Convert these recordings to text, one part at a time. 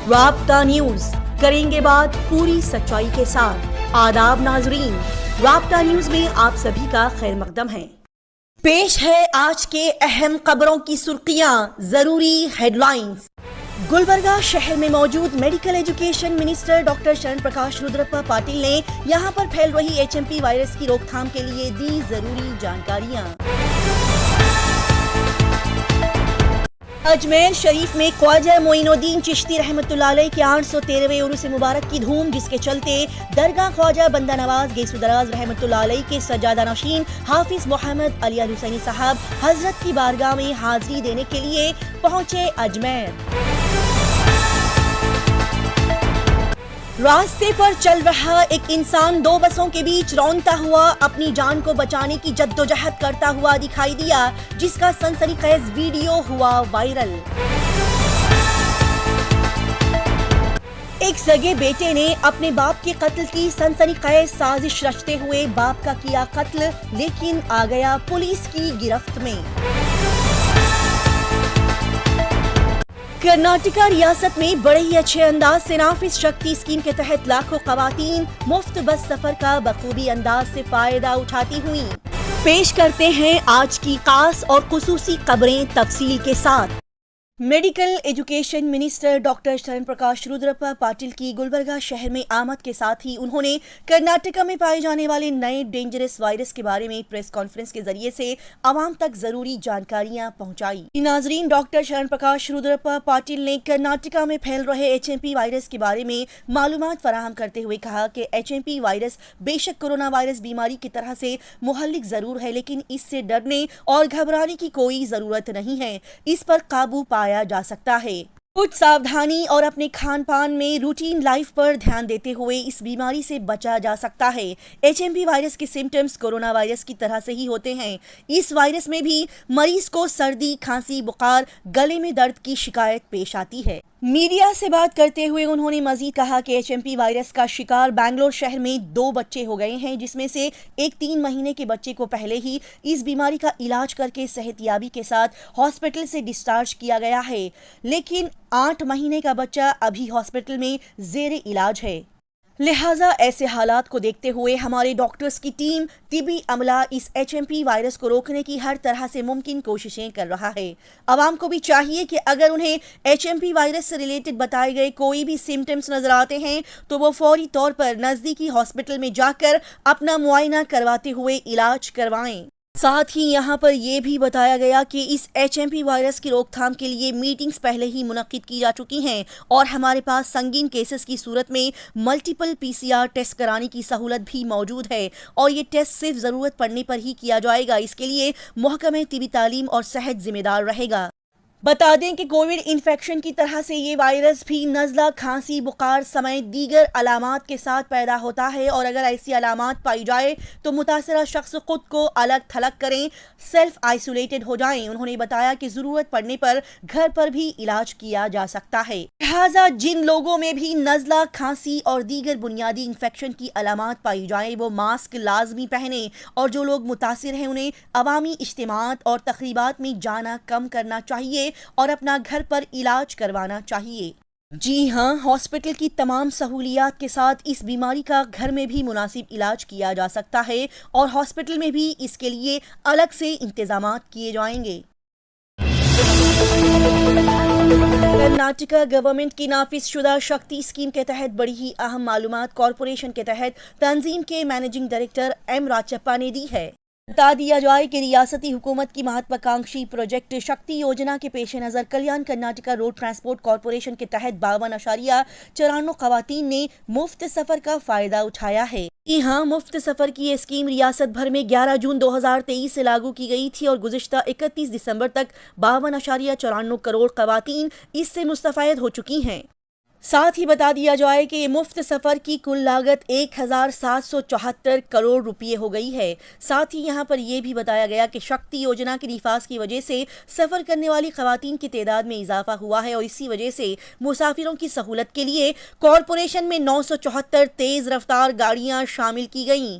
رابطہ نیوز کریں گے بات پوری سچائی کے ساتھ۔ آداب ناظرین، رابطہ نیوز میں آپ سبھی کا خیر مقدم ہے۔ پیش ہے آج کے اہم خبروں کی سرخیاں، ضروری ہیڈ لائنز۔ گلبرگہ شہر میں موجود میڈیکل ایجوکیشن منسٹر ڈاکٹر شرن پرکاش رودرپا پاٹل نے یہاں پر پھیل رہی HMP وائرس کی روک تھام کے لیے دی ضروری جانکاریاں۔ اجمیر شریف میں خواجہ معین الدین چشتی رحمۃ اللہ علیہ کے 813ویں عرس مبارک کی دھوم، جس کے چلتے درگاہ خواجہ بندہ نواز گیسو دراز رحمۃ اللہ علیہ کے سجادہ نشین حافظ محمد علی الحسینی صاحب حضرت کی بارگاہ میں حاضری دینے کے لیے پہنچے اجمیر۔ راستے پر چل رہا ایک انسان 2 بسوں کے بیچ رونتا ہوا اپنی جان کو بچانے کی جدوجہد کرتا ہوا دکھائی دیا، جس کا سنسنی خیز ویڈیو ہوا وائرل۔ ایک سگے بیٹے نے اپنے باپ کے قتل کی سنسنی خیز سازش رچتے ہوئے باپ کا کیا قتل، لیکن آ گیا پولیس کی گرفت میں۔ کرناٹکا ریاست میں بڑے ہی اچھے انداز سے نافذ شکتی اسکیم کے تحت لاکھوں خواتین مفت بس سفر کا بخوبی انداز سے فائدہ اٹھاتی ہوئیں۔ پیش کرتے ہیں آج کی خاص اور خصوصی خبریں تفصیل کے ساتھ۔ میڈیکل ایجوکیشن منسٹر ڈاکٹر شرن پرکاش رودرپا پاٹل کی گلبرگہ شہر میں آمد کے ساتھ ہی انہوں نے کرناٹکا میں پائے جانے والے نئے ڈینجرس وائرس کے بارے میں پریس کانفرنس کے ذریعے سے عوام تک ضروری جانکاریاں پہنچائی۔ ناظرین، ڈاکٹر شرن پرکاش رودرپا پاٹل نے کرناٹکا میں پھیل رہے HMP وائرس کے بارے میں معلومات فراہم کرتے ہوئے کہا کہ HMP وائرس بے شک کورونا وائرس بیماری کی طرح سے مہلک ضرور ہے، لیکن اس سے ڈرنے اور گھبرانے کی کوئی ضرورت نہیں ہے۔ اس پر قابو پایا جا سکتا ہے۔ کچھ ساودھانی اور اپنے کھان پان میں روٹین لائف پر دھیان دیتے ہوئے اس بیماری سے بچا جا سکتا ہے۔ HMP وائرس کے سمپٹمز کورونا وائرس کی طرح سے ہی ہوتے ہیں۔ اس وائرس میں بھی مریض کو سردی، کھانسی، بخار، گلے میں درد کی شکایت پیش آتی ہے۔ میڈیا سے بات کرتے ہوئے انہوں نے مزید کہا کہ HMP وائرس کا شکار بنگلور شہر میں 2 بچے ہو گئے ہیں، جس میں سے ایک 3 مہینے کے بچے کو پہلے ہی اس بیماری کا علاج کر کے صحت یابی کے ساتھ ہاسپٹل سے ڈسچارج کیا گیا ہے، لیکن 8 مہینے کا بچہ ابھی ہاسپٹل میں زیر علاج ہے۔ لہٰذا ایسے حالات کو دیکھتے ہوئے ہمارے ڈاکٹرز کی ٹیم، طبی عملہ اس HMP وائرس کو روکنے کی ہر طرح سے ممکن کوششیں کر رہا ہے۔ عوام کو بھی چاہیے کہ اگر انہیں HMP وائرس سے ریلیٹڈ بتائے گئے کوئی بھی سمپٹمز نظر آتے ہیں تو وہ فوری طور پر نزدیکی ہاسپٹل میں جا کر اپنا معائنہ کرواتے ہوئے علاج کروائیں۔ ساتھ ہی یہاں پر یہ بھی بتایا گیا کہ اس HMP وائرس کی روک تھام کے لیے میٹنگز پہلے ہی منعقد کی جا چکی ہیں اور ہمارے پاس سنگین کیسز کی صورت میں ملٹیپل PCR ٹیسٹ کرانے کی سہولت بھی موجود ہے، اور یہ ٹیسٹ صرف ضرورت پڑنے پر ہی کیا جائے گا۔ اس کے لیے محکمہ طبی تعلیم اور صحت ذمہ دار رہے گا۔ بتا دیں کہ کووڈ انفیکشن کی طرح سے یہ وائرس بھی نزلہ، کھانسی، بخار سمیت دیگر علامات کے ساتھ پیدا ہوتا ہے، اور اگر ایسی علامات پائی جائے تو متاثرہ شخص خود کو الگ تھلگ کریں، سیلف آئسولیٹڈ ہو جائیں۔ انہوں نے بتایا کہ ضرورت پڑنے پر گھر پر بھی علاج کیا جا سکتا ہے۔ لہٰذا جن لوگوں میں بھی نزلہ، کھانسی اور دیگر بنیادی انفیکشن کی علامات پائی جائیں وہ ماسک لازمی پہنیں، اور جو لوگ متاثر ہیں انہیں عوامی اجتماعات اور تقریبات میں جانا کم کرنا چاہیے اور اپنا گھر پر علاج کروانا چاہیے۔ جی ہاں، ہاسپٹل کی تمام سہولیات کے ساتھ اس بیماری کا گھر میں بھی مناسب علاج کیا جا سکتا ہے، اور ہاسپٹل میں بھی اس کے لیے الگ سے انتظامات کیے جائیں گے۔ کرناٹکا گورنمنٹ کی نافذ شدہ شکتی اسکیم کے تحت بڑی ہی اہم معلومات کارپوریشن کے تحت تنظیم کے مینیجنگ ڈائریکٹر M راجپا نے دی ہے۔ بتا دیا جائے کہ ریاستی حکومت کی مہتوا کانکشی پروجیکٹ شکتی یوجنا کے پیش نظر کلیان کرناٹکا روڈ ٹرانسپورٹ کارپوریشن کے تحت 52.94 خواتین نے مفت سفر کا فائدہ اٹھایا ہے۔ ہاں، مفت سفر کی یہ اسکیم ریاست بھر میں 11 جون 2023 سے لاگو کی گئی تھی، اور گزشتہ 31 دسمبر تک 52.94 کروڑ خواتین اس سے مستفید ہو چکی ہیں۔ ساتھ ہی بتا دیا جائے کہ یہ مفت سفر کی کل لاگت 1774 کروڑ روپے ہو گئی ہے۔ ساتھ ہی یہاں پر یہ بھی بتایا گیا کہ شکتی یوجنا کے نفاذ کی وجہ سے سفر کرنے والی خواتین کی تعداد میں اضافہ ہوا ہے، اور اسی وجہ سے مسافروں کی سہولت کے لیے کارپوریشن میں 974 تیز رفتار گاڑیاں شامل کی گئیں۔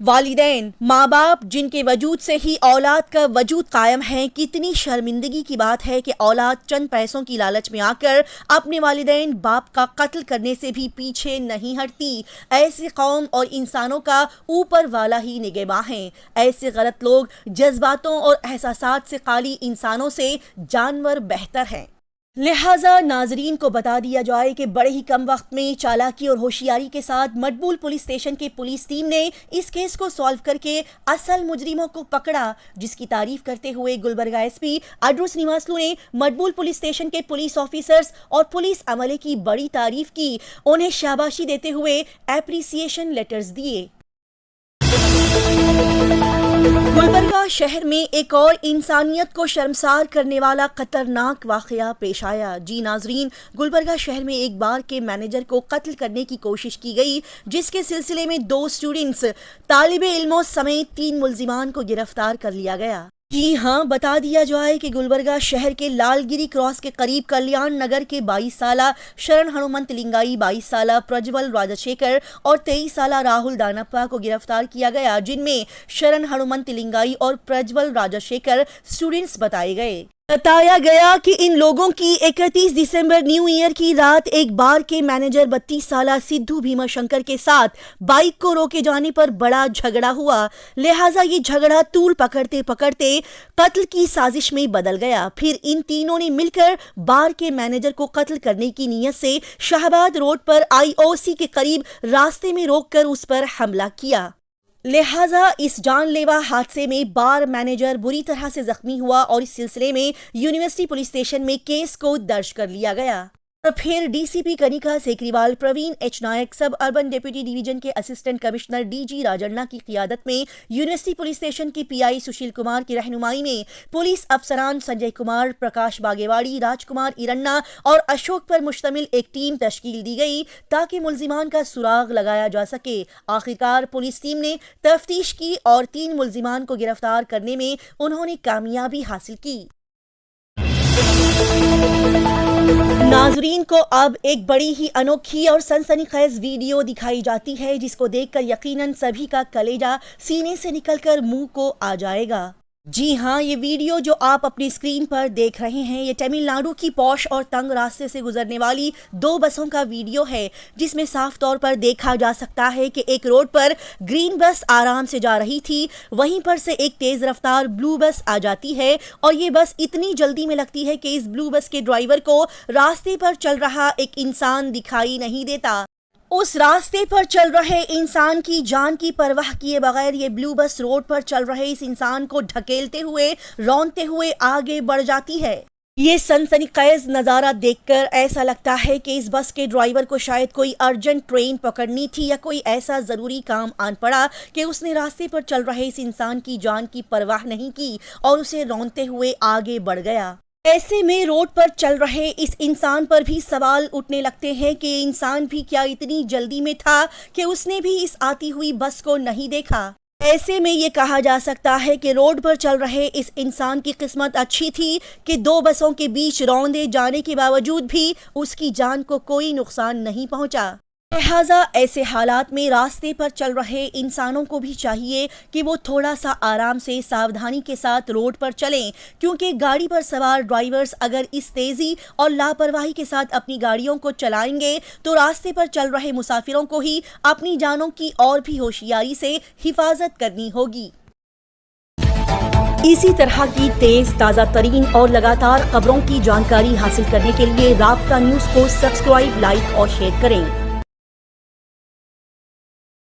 والدین، ماں باپ جن کے وجود سے ہی اولاد کا وجود قائم ہے، کتنی شرمندگی کی بات ہے کہ اولاد چند پیسوں کی لالچ میں آ کر اپنے والدین باپ کا قتل کرنے سے بھی پیچھے نہیں ہٹتی۔ ایسی قوم اور انسانوں کا اوپر والا ہی نگہباں ہے۔ ایسے غلط لوگ جذباتوں اور احساسات سے خالی انسانوں سے جانور بہتر ہیں۔ لہٰذا ناظرین کو بتا دیا جائے کہ بڑے ہی کم وقت میں چالاکی اور ہوشیاری کے ساتھ مقبول پولیس اسٹیشن کی پولیس ٹیم نے اس کیس کو سالو کر کے اصل مجرموں کو پکڑا، جس کی تعریف کرتے ہوئے گلبرگہ ایس پی اڈرو سرینواسلو نے مقبول پولیس اسٹیشن کے پولیس آفیسرز اور پولیس عملے کی بڑی تعریف کی، انہیں شاباشی دیتے ہوئے اپریسیشن لیٹرز دیے۔ گلبرگہ شہر میں ایک اور انسانیت کو شرمسار کرنے والا خطرناک واقعہ پیش آیا۔ جی ناظرین، گلبرگہ شہر میں ایک بار کے مینیجر کو قتل کرنے کی کوشش کی گئی، جس کے سلسلے میں 2 اسٹوڈنٹس، طالب علموں سمیت 3 ملزمان کو گرفتار کر لیا گیا۔ جی ہاں، بتا دیا جائے کہ گلبرگہ شہر کے لال گری کراس کے قریب کلیان نگر کے 22 سالہ شرن ہنومنت لنگائی، 22 سالہ پرجول راجا شیکر اور 23 سالہ راہل دانپا کو گرفتار کیا گیا، جن میں شرن ہنومنت لنگائی اور پرجول راجا شیکر اسٹوڈنٹس بتائے گئے۔ بتایا گیا کہ ان لوگوں کی 31 دسمبر نیو ایئر کی رات ایک بار کے مینیجر 32 سالہ سدھو بھیما شنکر کے ساتھ بائک کو روکے جانے پر بڑا جھگڑا ہوا، لہٰذا یہ جھگڑا طول پکڑتے پکڑتے قتل کی سازش میں بدل گیا۔ پھر ان تینوں نے مل کر بار کے مینیجر کو قتل کرنے کی نیت سے شاہباد روڈ پر IOC کے قریب راستے میں روک کر اس پر حملہ کیا۔ لہٰذا اس جان لیوا حادثے میں بار مینیجر بری طرح سے زخمی ہوا اور اس سلسلے میں یونیورسٹی پولیس اسٹیشن میں کیس کو درج کر لیا گیا۔ اور پھر ڈی سی پی کنیکا سیکریوال، پروین ایچ نائک، سب اربن ڈپٹی ڈویژن کے اسسٹنٹ کمشنر DG راجنہ کی قیادت میں یونیورسٹی پولیس اسٹیشن کے PI سشیل کمار کی رہنمائی میں پولیس افسران سنجے کمار، پرکاش باگیواڑی، راج کمار ایرنا اور اشوک پر مشتمل ایک ٹیم تشکیل دی گئی تاکہ ملزمان کا سراغ لگایا جا سکے۔ آخرکار پولیس ٹیم نے تفتیش کی اور 3 ملزمان کو گرفتار کرنے میں انہوں نے کامیابی حاصل کی۔ ناظرین کو اب ایک بڑی ہی انوکھی اور سنسنی خیز ویڈیو دکھائی جاتی ہے، جس کو دیکھ کر یقیناً سبھی کا کلیجہ سینے سے نکل کر منہ کو آ جائے گا۔ جی ہاں، یہ ویڈیو جو آپ اپنی اسکرین پر دیکھ رہے ہیں، یہ تمل ناڈو کی پوش اور تنگ راستے سے گزرنے والی 2 بسوں کا ویڈیو ہے، جس میں صاف طور پر دیکھا جا سکتا ہے کہ ایک روڈ پر گرین بس آرام سے جا رہی تھی، وہیں پر سے ایک تیز رفتار بلو بس آ جاتی ہے اور یہ بس اتنی جلدی میں لگتی ہے کہ اس بلو بس کے ڈرائیور کو راستے پر چل رہا ایک انسان دکھائی نہیں دیتا۔ اس راستے پر چل رہے انسان کی جان کی پرواہ کیے بغیر یہ بلو بس روڈ پر چل رہے اس انسان کو ڈھکیلتے ہوئے رونتے ہوئے آگے بڑھ جاتی ہے۔ یہ سنسنی خیز نظارہ دیکھ کر ایسا لگتا ہے کہ اس بس کے ڈرائیور کو شاید کوئی ارجنٹ ٹرین پکڑنی تھی یا کوئی ایسا ضروری کام آن پڑا کہ اس نے راستے پر چل رہے اس انسان کی جان کی پرواہ نہیں کی اور اسے رونتے ہوئے آگے بڑھ گیا۔ ایسے میں روڈ پر چل رہے اس انسان پر بھی سوال اٹھنے لگتے ہیں کہ انسان بھی کیا اتنی جلدی میں تھا کہ اس نے بھی اس آتی ہوئی بس کو نہیں دیکھا۔ ایسے میں یہ کہا جا سکتا ہے کہ روڈ پر چل رہے اس انسان کی قسمت اچھی تھی کہ 2 بسوں کے بیچ روندے جانے کے باوجود بھی اس کی جان کو کوئی نقصان نہیں پہنچا۔ لہٰذا ایسے حالات میں راستے پر چل رہے انسانوں کو بھی چاہیے کہ وہ تھوڑا سا آرام سے ساودھانی کے ساتھ روڈ پر چلیں، کیونکہ گاڑی پر سوار ڈرائیورز اگر اس تیزی اور لاپرواہی کے ساتھ اپنی گاڑیوں کو چلائیں گے تو راستے پر چل رہے مسافروں کو ہی اپنی جانوں کی اور بھی ہوشیاری سے حفاظت کرنی ہوگی۔ اسی طرح کی تیز تازہ ترین اور لگاتار خبروں کی جانکاری حاصل کرنے کے لیے رابطہ نیوز کو سبسکرائب، لائک اور شیئر کریں۔